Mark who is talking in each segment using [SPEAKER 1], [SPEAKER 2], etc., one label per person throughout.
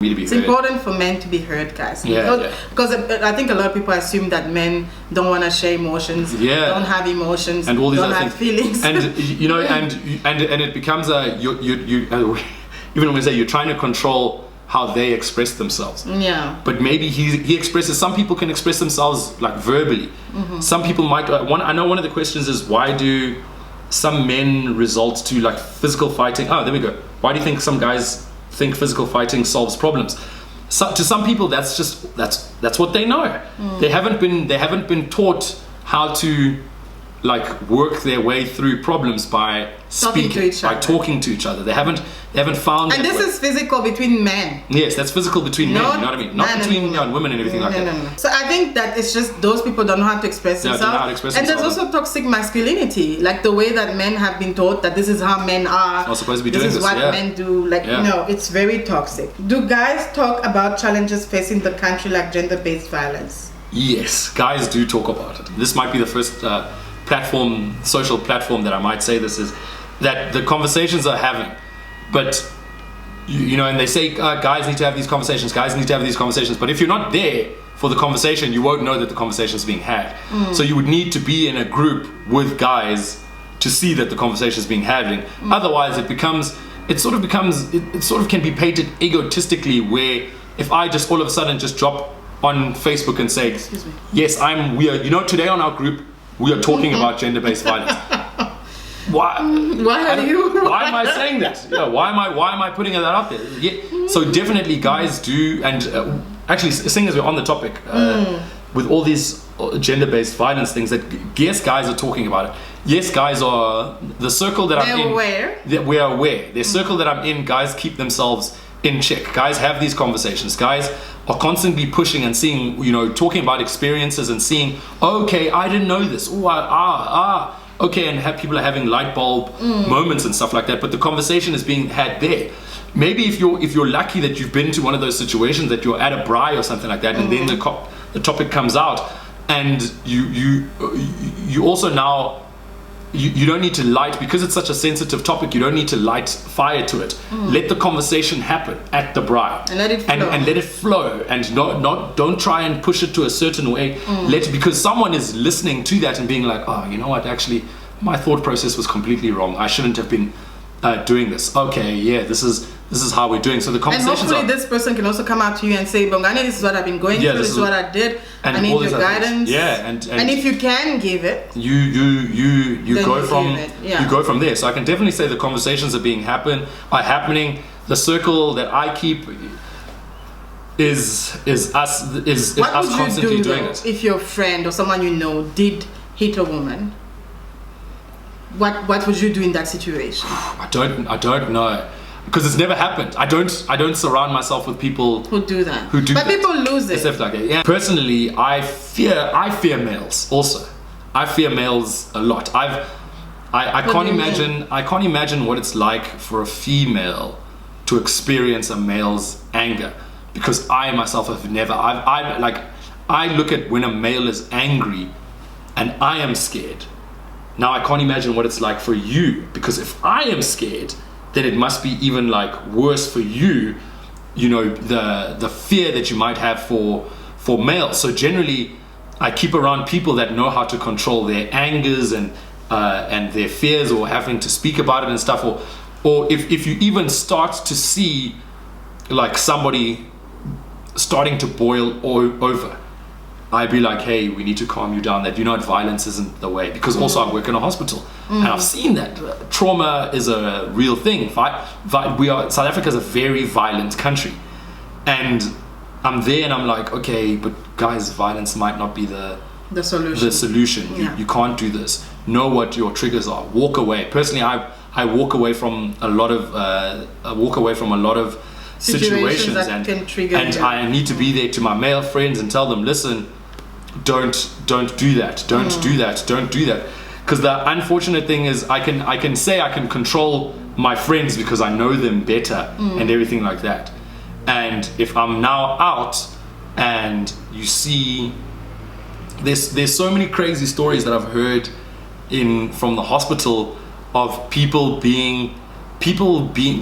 [SPEAKER 1] It's important for men to be heard, guys. Because I think a lot of people assume that men don't want to share emotions, don't have emotions,
[SPEAKER 2] and all these
[SPEAKER 1] don't have feelings.
[SPEAKER 2] And you know, and it becomes a even when we say you're trying to control how they express themselves.
[SPEAKER 1] Yeah.
[SPEAKER 2] But maybe he expresses. Some people can express themselves like verbally. Some people might. I know one of the questions is, why do some men resort to like physical fighting? Oh, there we go. Why do you think some guys think physical fighting solves problems? So, to some people, that's what they know. They haven't been taught how to like work their way through problems by speaking, by talking to each other. They haven't found.
[SPEAKER 1] And this is physical between men.
[SPEAKER 2] Yes, that's physical between men. You know what I mean? Not between women and everything like that. No.
[SPEAKER 1] So I think that it's just those people don't know how to express themselves. And there's also toxic masculinity, like the way that men have been taught that this is how men are.
[SPEAKER 2] Not supposed to be doing this.
[SPEAKER 1] This is what men do. Like no, it's very toxic. Do guys talk about challenges facing the country like gender-based violence?
[SPEAKER 2] Yes, guys do talk about it. This might be the first social platform that I might say this is that the conversations are having, but you know, and they say guys need to have these conversations, but if you're not there for the conversation, you won't know that the conversation is being had. So you would need to be in a group with guys to see that the conversation is being had. Otherwise it sort of can be painted egotistically, where if I just all of a sudden just drop on Facebook and say, yes, today on our group we are talking about gender-based violence. Why am I saying that? Why am I putting that out there? So definitely guys do, and actually seeing as we're on the topic, with all these gender-based violence things, that yes, guys are talking about it. Yes, guys are, the circle that I'm in, we are aware. The circle that I'm in, guys keep themselves in check. Guys have these conversations. Guys are constantly pushing and seeing, talking about experiences and seeing, okay, I didn't know this. Okay, and people are having light bulb moments and stuff like that. But the conversation is being had there. Maybe if you're lucky that you've been to one of those situations, that you're at a braai or something like that, and then the topic comes out, and you also now. You don't need to light, because it's such a sensitive topic, you don't need to light fire to it. Let the conversation happen at the braai.
[SPEAKER 1] And let it flow.
[SPEAKER 2] And let it flow. And don't try and push it to a certain way. Because someone is listening to that and being like, oh, you know what, actually, my thought process was completely wrong. I shouldn't have been doing this. Okay, yeah, this is how we're doing. So the conversations.
[SPEAKER 1] And hopefully this person can also come out to you and say, Bongani, this is what I've been going through, this is what I did. I need your guidance.
[SPEAKER 2] Yeah, and
[SPEAKER 1] if you can give it,
[SPEAKER 2] you go from there. So I can definitely say the conversations are happening. The circle that I keep is us constantly doing it.
[SPEAKER 1] If your friend or someone you know did hit a woman, what would you do in that situation?
[SPEAKER 2] I don't know, because it's never happened. I don't surround myself with people
[SPEAKER 1] who do that.
[SPEAKER 2] But
[SPEAKER 1] people lose it.
[SPEAKER 2] Stuff like that. Yeah. Personally, I fear males also. I fear males a lot. I can't imagine what it's like for a female to experience a male's anger, because I myself have never. I look at when a male is angry, and I am scared. Now I can't imagine what it's like for you, because if I am scared, then it must be even like worse for you. The fear that you might have for males. So generally, I keep around people that know how to control their angers and their fears, or having to speak about it and stuff. Or if you even start to see like somebody starting to boil over, I'd be like, hey, we need to calm you down, that violence isn't the way. Because also I work in a hospital, and I've seen that trauma is a real thing. South Africa is a very violent country, and I'm there and I'm like, okay, but guys, violence might not be the solution. You can't do this. Know what your triggers are. Walk away. Personally, I walk away from a lot of situations
[SPEAKER 1] that can trigger,
[SPEAKER 2] and I need to be there to my male friends and tell them, listen, don't do that, don't do that. Because the unfortunate thing is, I can say I can control my friends because I know them better and everything like that. And if I'm now out, and you see, there's so many crazy stories that I've heard from the hospital of people being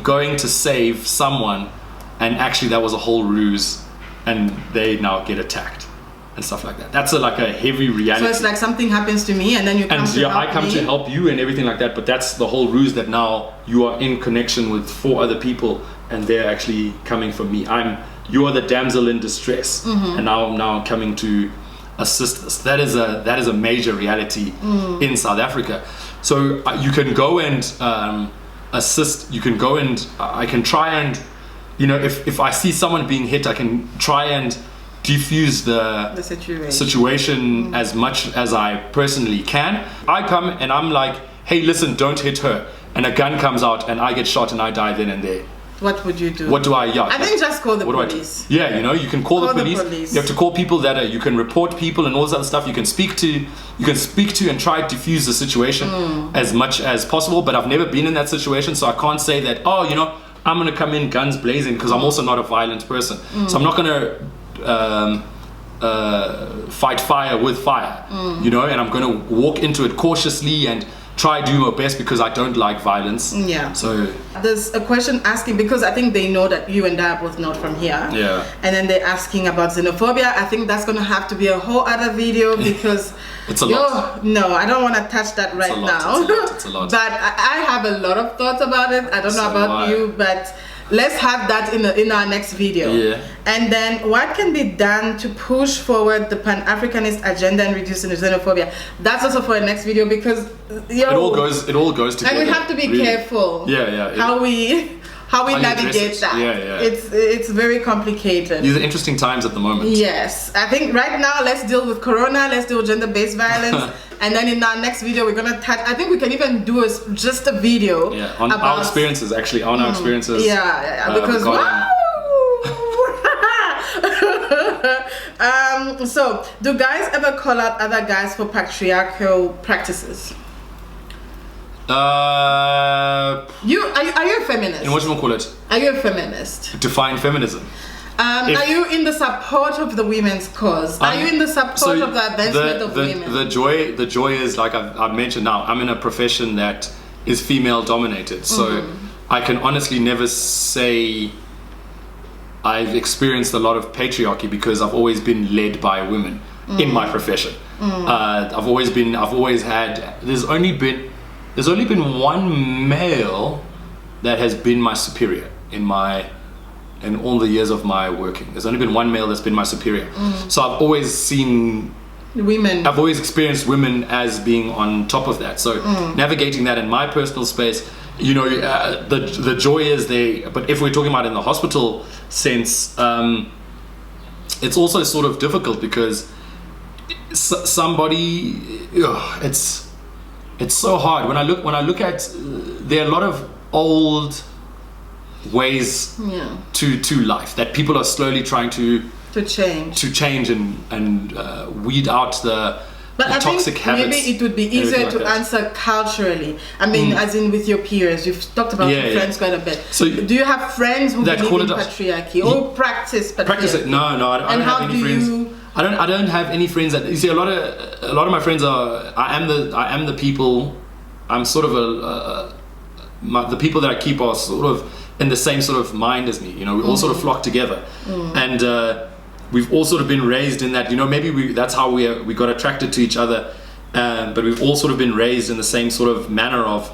[SPEAKER 2] going to save someone and actually that was a whole ruse, and they now get attacked and stuff like that. That's like a heavy reality.
[SPEAKER 1] So it's like something happens to me, and then you come to help me.
[SPEAKER 2] I come to help you and everything like that. But that's the whole ruse, that now you are in connection with 4 other people, and they're actually coming for me. You are the damsel in distress, and now I'm coming to assist us. That is a major reality in South Africa. So you can go and assist. You can go and I can try and, if I see someone being hit, I can try and defuse the situation as much as I personally can. I come and I'm like, hey, listen, don't hit her. And a gun comes out and I get shot and I die then and there.
[SPEAKER 1] What would you do?
[SPEAKER 2] What do I? Yeah,
[SPEAKER 1] I think just call the police.
[SPEAKER 2] Yeah, you can call the police. You have to call people that you can report people and all this other stuff. You can speak to and try to diffuse the situation as much as possible. But I've never been in that situation, so I can't say that. I'm gonna come in guns blazing, because I'm also not a violent person. So I'm not gonna fight fire with fire. And I'm gonna walk into it cautiously and try to do my best, because I don't like violence.
[SPEAKER 1] Yeah.
[SPEAKER 2] So
[SPEAKER 1] there's a question asking, because I think they know that you and I are both not from here.
[SPEAKER 2] Yeah.
[SPEAKER 1] And then they're asking about xenophobia. I think that's gonna have to be a whole other video, because
[SPEAKER 2] it's a lot.
[SPEAKER 1] No, I don't want to touch that right now.
[SPEAKER 2] It's a lot.
[SPEAKER 1] But I have a lot of thoughts about it. I don't know about you, but let's have that in our next video.
[SPEAKER 2] Yeah.
[SPEAKER 1] And then what can be done to push forward the Pan-Africanist agenda and reducing xenophobia? That's also for a next video, because it all goes together. And we have to be careful.
[SPEAKER 2] Yeah.
[SPEAKER 1] How we navigate that.
[SPEAKER 2] Yeah.
[SPEAKER 1] It's very complicated.
[SPEAKER 2] These are interesting times at the moment.
[SPEAKER 1] Yes. I think right now let's deal with Corona, let's deal with gender-based violence. And then in our next video, we're gonna touch. I think we can even do just a video
[SPEAKER 2] on
[SPEAKER 1] about
[SPEAKER 2] our experiences. Actually, on our experiences.
[SPEAKER 1] Yeah, because so do guys ever call out other guys for patriarchal practices? Are you a feminist?
[SPEAKER 2] And what do you call it?
[SPEAKER 1] Are you a feminist?
[SPEAKER 2] Define feminism.
[SPEAKER 1] Are you in the support of the women's cause? Are you in the support of the advancement of women?
[SPEAKER 2] The joy is, like I've mentioned now, I'm in a profession that is female dominated. So I can honestly never say I've experienced a lot of patriarchy, because I've always been led by women in my profession. I've always had, there's only been one male that has been my superior in all the years of my working. There's only been one male that's been my superior. So I've always seen women. I've always experienced women as being on top of that. So navigating that in my personal space, the joy is there. But if we're talking about in the hospital sense, it's also sort of difficult, because it's so hard. When I look at, there are a lot of old ways to life that people are slowly trying to change and weed out the toxic habits.
[SPEAKER 1] Maybe it would be easier to answer culturally. I mean, as in with your peers. You've talked about your friends quite a bit. So do you have friends who believe in patriarchy or practice patriarchy?
[SPEAKER 2] Practice it? No, I don't have any friends. I don't have any friends that, you see, a lot of my friends are, I am the people, I'm sort of the people that I keep are sort of in the same sort of mind as me. We all sort of flock together, and we've all sort of been raised in that. Maybe that's how we got attracted to each other, but we've all sort of been raised in the same sort of manner of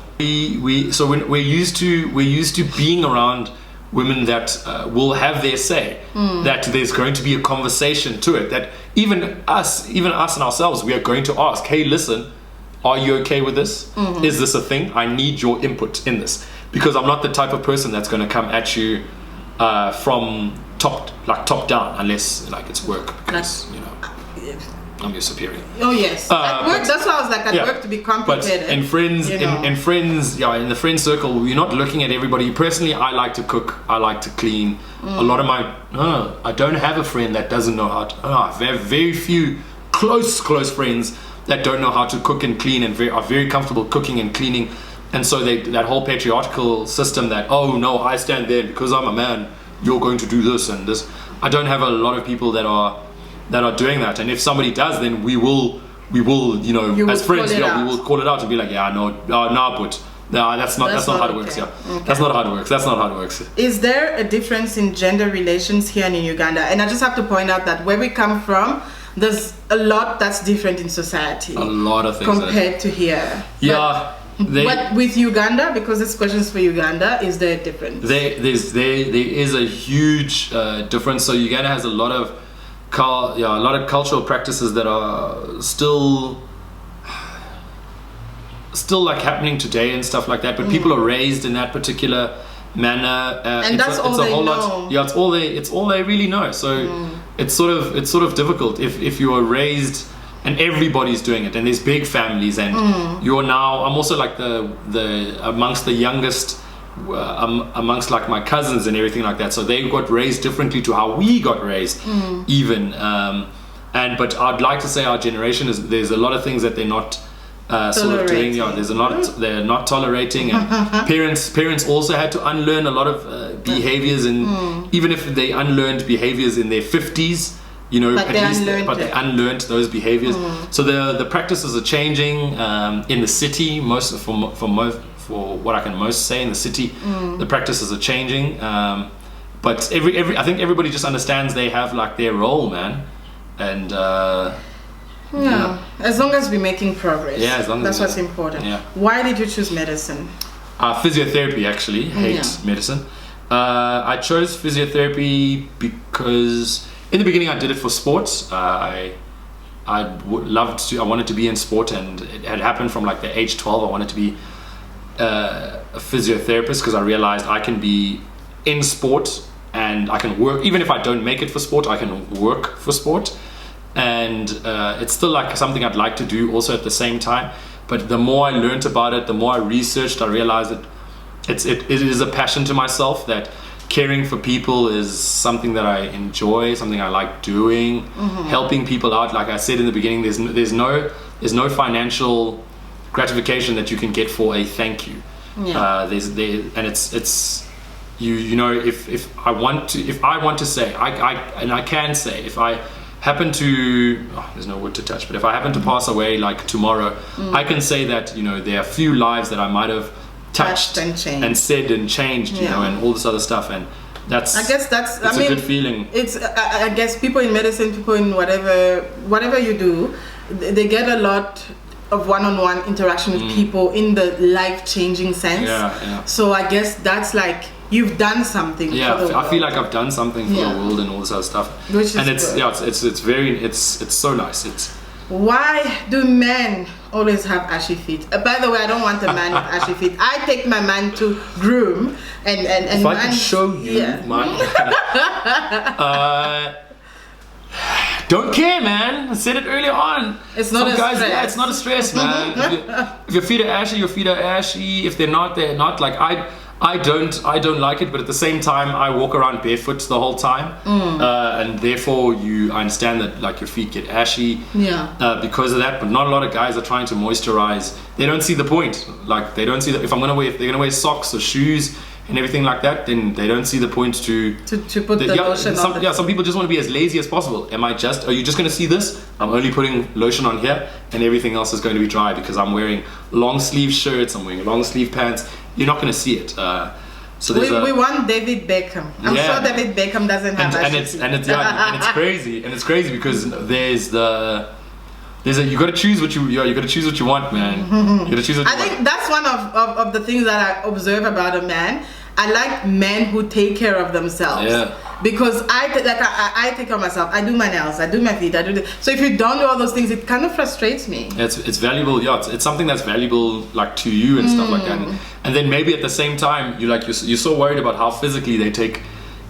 [SPEAKER 2] so when we're used to being around women that will have their say, that there's going to be a conversation to it, that even us and ourselves, we are going to ask, hey, listen, are you okay with this? Is this a thing? I need your input in this, because I'm not the type of person that's going to come at you from top down, unless it's work, because I'm your superior.
[SPEAKER 1] Oh yes, at work. That's why I was like, at work to be complicated.
[SPEAKER 2] But in friends, in friends, in the friend circle, you're not looking at everybody. Personally, I like to cook. I like to clean. A lot of I don't have a friend that doesn't know how to. I have very few close friends that don't know how to cook and clean, and are very comfortable cooking and cleaning. And so that whole patriarchal system that, oh no, I stand there because I'm a man, you're going to do this and this. I don't have a lot of people that are doing that. And if somebody does, then we will as friends, we will call it out and be like, yeah, no, but No, that's not how it works. Yeah, okay. That's not how it works.
[SPEAKER 1] Is there a difference in gender relations here and in Uganda? And I just have to point out that where we come from, there's a lot that's different in society.
[SPEAKER 2] A lot of things
[SPEAKER 1] compared to here.
[SPEAKER 2] Yeah.
[SPEAKER 1] But with Uganda, because this question is for Uganda, is there a difference?
[SPEAKER 2] There is a huge difference. So Uganda has a lot of cultural practices that are still like happening today and stuff like that. But people are raised in that particular manner,
[SPEAKER 1] and that's all they know.
[SPEAKER 2] Yeah, it's all they really know. So it's sort of difficult if you are raised. And everybody's doing it, and there's big families, and you're now. I'm also like the amongst the youngest, amongst like my cousins and everything like that. So they got raised differently to how we got raised, even. But I'd like to say our generation there's a lot of things that they're not sort of doing. Yeah, they're not tolerating, and parents also had to unlearn a lot of behaviors, and even if they unlearned behaviors in their 50s. You know,
[SPEAKER 1] but
[SPEAKER 2] they unlearned those behaviors. So the practices are changing in the city. For what I can most say in the city, the practices are changing. But I think everybody just understands they have like their role, man. And
[SPEAKER 1] as long as we're making progress.
[SPEAKER 2] Yeah, as long
[SPEAKER 1] that's what's important.
[SPEAKER 2] Yeah.
[SPEAKER 1] Why did you choose medicine?
[SPEAKER 2] Physiotherapy, actually. Hate medicine. I chose physiotherapy because. In the beginning, I did it for sports. I wanted to be in sport, and it had happened from like the age 12. I wanted to be a physiotherapist because I realized I can be in sport and I can work. Even if I don't make it for sport, I can work for sport. And it's still like something I'd like to do also at the same time. But the more I learned about it, the more I researched, I realized that it is a passion to myself, that caring for people is something that I enjoy, something I like doing, helping people out. Like I said in the beginning, there's no financial gratification that you can get for a thank you. And it's you know, if I want to say, I can say, if I happen to, there's no wood to touch, but if I happen to pass away like tomorrow, I can say that, you know, there are a few lives that I might have touched and said and changed, you know, and all this other stuff, and that's. I guess that's. It's a good feeling.
[SPEAKER 1] It's. I guess people in medicine, people in whatever you do, they get a lot of one-on-one interaction with people in the life-changing sense.
[SPEAKER 2] Yeah.
[SPEAKER 1] So I guess that's like you've done something.
[SPEAKER 2] Yeah,
[SPEAKER 1] for the world.
[SPEAKER 2] I feel like I've done something for the world and all this other stuff.
[SPEAKER 1] Which is
[SPEAKER 2] and it's
[SPEAKER 1] good.
[SPEAKER 2] it's so nice.
[SPEAKER 1] Why do men always have ashy feet? By the way, I don't want a man with ashy feet. I take my man to groom and
[SPEAKER 2] if I can show you my don't care, man. I said it earlier on.
[SPEAKER 1] It's not
[SPEAKER 2] stress. Yeah, it's not a stress, man. If your feet are ashy, your feet are ashy. If they're not, they're not. Like I don't like it, but at the same time, I walk around barefoot the whole time, and therefore I understand that like your feet get ashy, because of that. But not a lot of guys are trying to moisturize. They don't see the point. Like they don't see that if they're gonna wear socks or shoes and everything like that, then they don't see the point to
[SPEAKER 1] put the lotion on.
[SPEAKER 2] Some people just want to be as lazy as possible. Are you just gonna see this? I'm only putting lotion on here, and everything else is going to be dry because I'm wearing long sleeve shirts. I'm wearing long sleeve pants. You're not going to see it. So
[SPEAKER 1] we want David Beckham. I'm sure David Beckham doesn't have
[SPEAKER 2] and it's crazy. And it's crazy because you got to choose what you want, man. You got to choose what you want.
[SPEAKER 1] I think that's one of the things that I observe about a man. I like men who take care of themselves.
[SPEAKER 2] Yeah.
[SPEAKER 1] Because I take care of myself. I do my nails. I do my feet. I do this. So if you don't do all those things, it kind of frustrates me.
[SPEAKER 2] It's valuable. Yeah, it's something that's valuable, like to you and stuff like that. And then maybe at the same time, you're so worried about how physically they take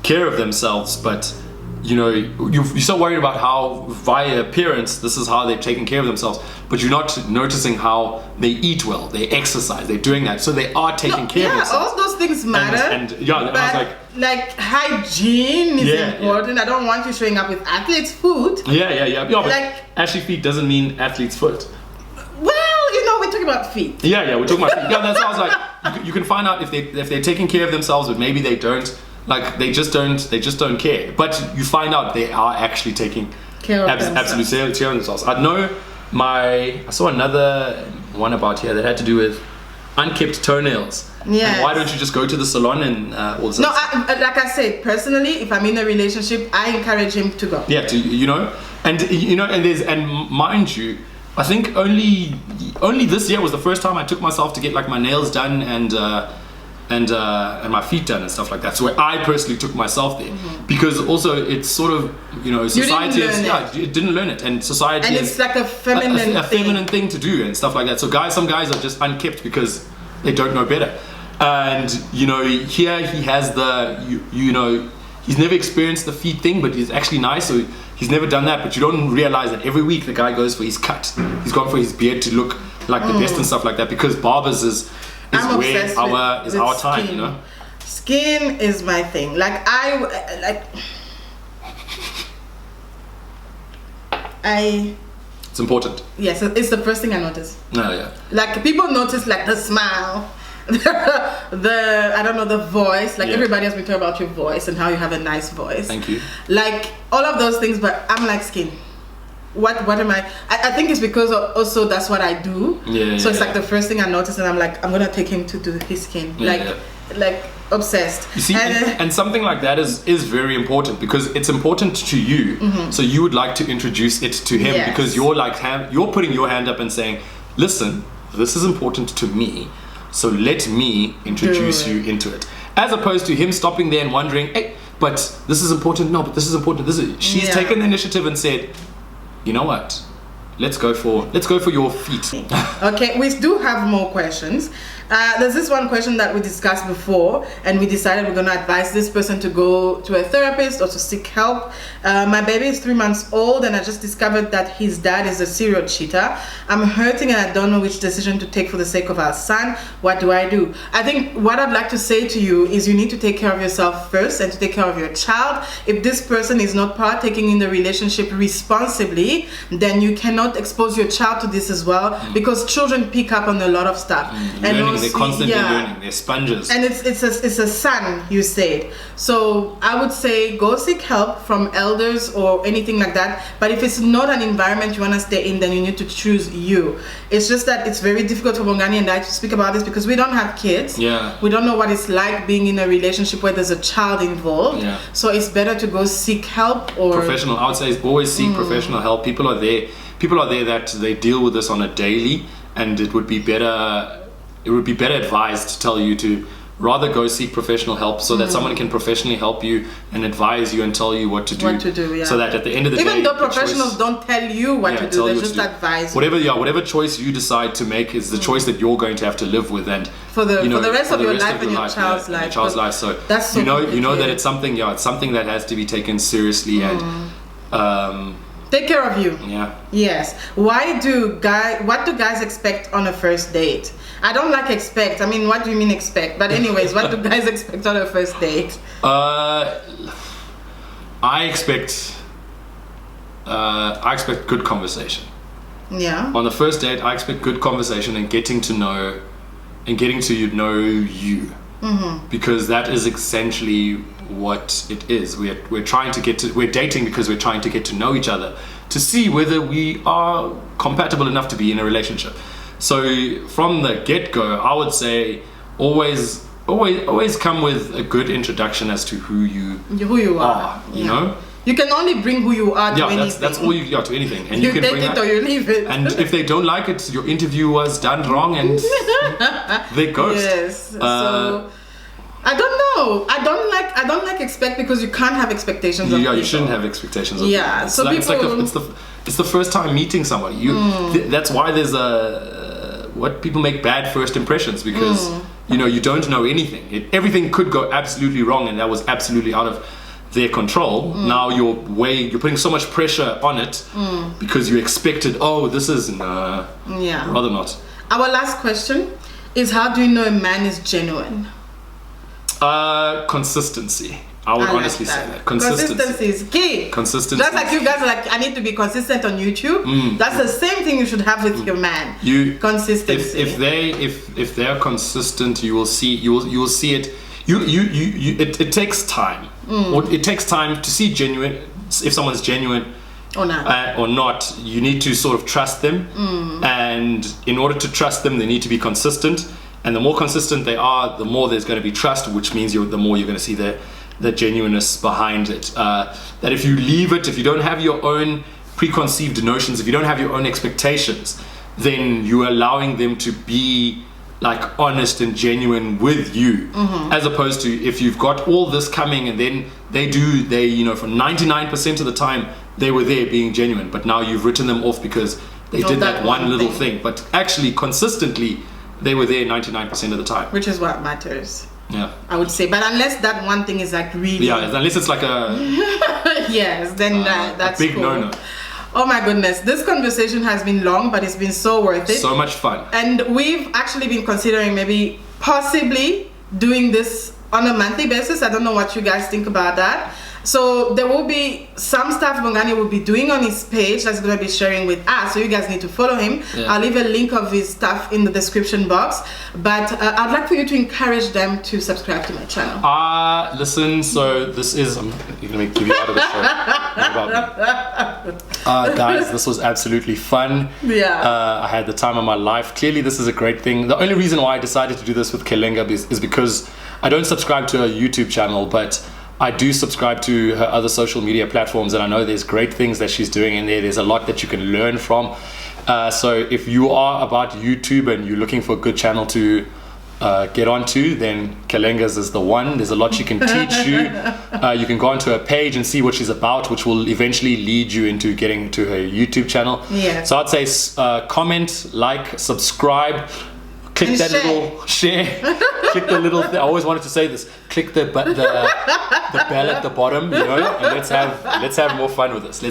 [SPEAKER 2] care of themselves, but you know, you're so worried about how via appearance this is how they've taken care of themselves, but you're not noticing how they eat well, they exercise, they're doing that, so they are taking care of themselves.
[SPEAKER 1] All those things matter.
[SPEAKER 2] And I was
[SPEAKER 1] like hygiene is important. I don't want you showing up with athlete's foot.
[SPEAKER 2] Yeah. But like, ashy feet doesn't mean athlete's foot.
[SPEAKER 1] Well, you know, we're talking about feet.
[SPEAKER 2] Yeah, we're talking about feet. Yeah, that's how I was like, you can find out if they're taking care of themselves, but maybe they don't. Like they just don't care. But you find out they are actually taking
[SPEAKER 1] care of
[SPEAKER 2] absolutely care of themselves. I saw another one about here that had to do with unkept toenails.
[SPEAKER 1] Yeah.
[SPEAKER 2] And why don't you just go to the salon and all this?
[SPEAKER 1] No, like I said, personally, if I'm in a relationship, I encourage him to go.
[SPEAKER 2] Yeah, and mind you, I think only this year was the first time I took myself to get like my nails done and my feet done and stuff like that. So I personally took myself there, because also it's sort of, society didn't learn it, and society,
[SPEAKER 1] and it's like a feminine
[SPEAKER 2] thing to do and stuff like that. So some guys are just unkept because they don't know better. And here he has he's never experienced the feet thing, but he's actually nice, so he's never done that. But you don't realize that every week the guy goes for his cut. He's gone for his beard to look like the best and stuff like that, because barbers is our time,
[SPEAKER 1] Skin is my thing.
[SPEAKER 2] It's important.
[SPEAKER 1] Yes, it's the first thing I notice.
[SPEAKER 2] Oh yeah.
[SPEAKER 1] Like people notice like the smile, the voice. Like everybody has been talking about your voice and how you have a nice voice.
[SPEAKER 2] Thank you.
[SPEAKER 1] Like all of those things, but I'm like skin. What am I think it's because also that's what I do. So it's like the first thing I notice, and I'm like, I'm gonna take him to do his skin. Like obsessed.
[SPEAKER 2] You see, and something like that is very important, because it's important to you. So you would like to introduce it to him, because you're like you're putting your hand up and saying, listen, this is important to me, so let me introduce you into it, as opposed to him stopping there and wondering, hey, but this is important. No, but this is important. She's taken the initiative and said, you know what? Let's go for your feet.
[SPEAKER 1] Okay, we do have more questions. There's this one question that we discussed before, and we decided we're going to advise this person to go to a therapist or to seek help. My baby is 3 months old, and I just discovered that his dad is a serial cheater. I'm hurting, and I don't know which decision to take for the sake of our son. What do I do? I think what I'd like to say to you is you need to take care of yourself first and to take care of your child. If this person is not partaking in the relationship responsibly, then you cannot expose your child to this as well, because children pick up on a lot of stuff. And
[SPEAKER 2] they're constantly learning. They're sponges.
[SPEAKER 1] And it's a son, you said. So I would say go seek help from elders or anything like that. But if it's not an environment you want to stay in, then you need to choose you. It's just that it's very difficult for Bongani and I to speak about this because we don't have kids.
[SPEAKER 2] Yeah.
[SPEAKER 1] We don't know what it's like being in a relationship where there's a child involved.
[SPEAKER 2] Yeah.
[SPEAKER 1] So it's better to go seek help or
[SPEAKER 2] professional. I would say always seek professional help. People are there that they deal with this on a daily, and it would be better advised to tell you to rather go seek professional help, so that someone can professionally help you and advise you and tell you what to do. So that at the end of the day,
[SPEAKER 1] even though professionals don't tell you what to do, they just advise you.
[SPEAKER 2] Whatever choice you decide to make is the choice that you're going to have to live with, and
[SPEAKER 1] for the rest of your life and your child's life.
[SPEAKER 2] So
[SPEAKER 1] that's so
[SPEAKER 2] you know that it's something that has to be taken seriously, and
[SPEAKER 1] take care of you.
[SPEAKER 2] Yeah.
[SPEAKER 1] Yes. What do guys expect on a first date? I don't like expect. I mean, what do you mean expect? But anyways, what do guys expect on a first date?
[SPEAKER 2] I expect good conversation.
[SPEAKER 1] Yeah.
[SPEAKER 2] On the first date, I expect good conversation and getting to know you. Because that is essentially what it is. We're dating because we're trying to get to know each other, to see whether we are compatible enough to be in a relationship. So from the get-go, I would say always come with a good introduction as to who you are. You know, you
[SPEAKER 1] can only bring who you are to anything.
[SPEAKER 2] That's all you got to anything, and
[SPEAKER 1] you can take it or you leave it.
[SPEAKER 2] And if they don't like it, your interview was done wrong, and they ghost.
[SPEAKER 1] Yes. So I don't know. I don't like expect, because you can't have expectations of people.
[SPEAKER 2] You shouldn't have expectations of people. It's the first time meeting somebody. That's why there's what people make bad first impressions, because you don't know anything. Everything could go absolutely wrong, and that was absolutely out of their control. Now you're putting so much pressure on it because you expected, this is rather not.
[SPEAKER 1] Our last question is, how do you know a man is genuine?
[SPEAKER 2] Consistency. I would honestly say that.
[SPEAKER 1] Consistency is key.
[SPEAKER 2] Consistency.
[SPEAKER 1] Just like you guys are like, I need to be consistent on YouTube. That's the same thing you should have with your man. Consistency.
[SPEAKER 2] If they're consistent, you will see it. It takes time. Or it takes time to see if someone's genuine
[SPEAKER 1] or
[SPEAKER 2] not. You need to sort of trust them, and in order to trust them, they need to be consistent. And the more consistent they are, the more there's going to be trust, which means the more you're going to see the genuineness behind it. That if you leave it, if you don't have your own preconceived notions, if you don't have your own expectations, then you're allowing them to be like honest and genuine with you, as opposed to if you've got all this coming and then they for 99% of the time they were there being genuine, but now you've written them off because they did that one little thing, but actually consistently they were there 99% of the time,
[SPEAKER 1] which is what matters.
[SPEAKER 2] Yeah,
[SPEAKER 1] I would say, but unless that one thing is like really,
[SPEAKER 2] unless it's like a
[SPEAKER 1] yes, then that's
[SPEAKER 2] a big
[SPEAKER 1] cool.
[SPEAKER 2] no-no.
[SPEAKER 1] Oh my goodness, this conversation has been long, but it's been so worth it.
[SPEAKER 2] So much fun.
[SPEAKER 1] And we've actually been considering maybe possibly doing this on a monthly basis. I don't know what you guys think about that. So there will be some stuff Bongani will be doing on his page that's going to be sharing with us. So you guys need to follow him. Yeah. I'll leave a link of his stuff in the description box. But I'd like for you to encourage them to subscribe to my channel.
[SPEAKER 2] Listen, so this is... you're going to give you out of the show. Not about me. Guys, this was absolutely fun.
[SPEAKER 1] Yeah.
[SPEAKER 2] I had the time of my life. Clearly, this is a great thing. The only reason why I decided to do this with Kelenga is because I don't subscribe to her YouTube channel, but I do subscribe to her other social media platforms, and I know there's great things that she's doing in there. There's a lot that you can learn from. So if you are about YouTube and you're looking for a good channel to get onto, then Kelenga's is the one. There's a lot she can teach you. You can go onto her page and see what she's about, which will eventually lead you into getting to her YouTube channel.
[SPEAKER 1] Yeah.
[SPEAKER 2] So I'd say comment, like, subscribe, click
[SPEAKER 1] and
[SPEAKER 2] that
[SPEAKER 1] share.
[SPEAKER 2] little share, click the little I always wanted to say this, click the bell at the bottom, and let's have more fun with this.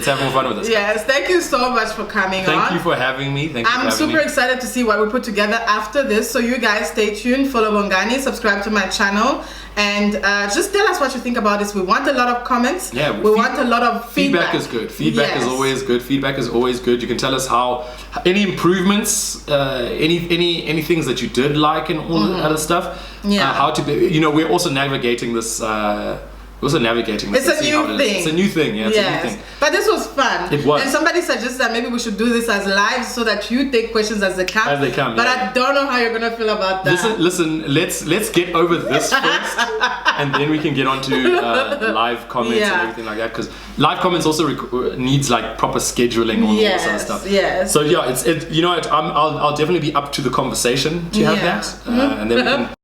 [SPEAKER 1] Yes, thank you so much for coming on.
[SPEAKER 2] Thank you for having me.
[SPEAKER 1] I'm super excited to see what we put together after this. So you guys stay tuned, follow Bongani, subscribe to my channel, and just tell us what you think about this. We want a lot of comments.
[SPEAKER 2] Yeah,
[SPEAKER 1] we want a lot of feedback.
[SPEAKER 2] Feedback is good. Feedback is always good. Feedback is always good. You can tell us how any improvements, any things that you did like, and all that other stuff.
[SPEAKER 1] Yeah.
[SPEAKER 2] How to be. We're also navigating this. It's a new thing.
[SPEAKER 1] It's a new thing.
[SPEAKER 2] Yeah, it's a new thing.
[SPEAKER 1] But this was fun.
[SPEAKER 2] It was.
[SPEAKER 1] And somebody suggested that maybe we should do this as live so that you take questions as they come. But I don't know how you're gonna feel about that.
[SPEAKER 2] Listen. Let's get over this first, and then we can get on to live comments and everything like that. Because live comments also needs like proper scheduling and all that sort of stuff.
[SPEAKER 1] Yes.
[SPEAKER 2] So yeah, I'll definitely be up to the conversation to have that, and then we can.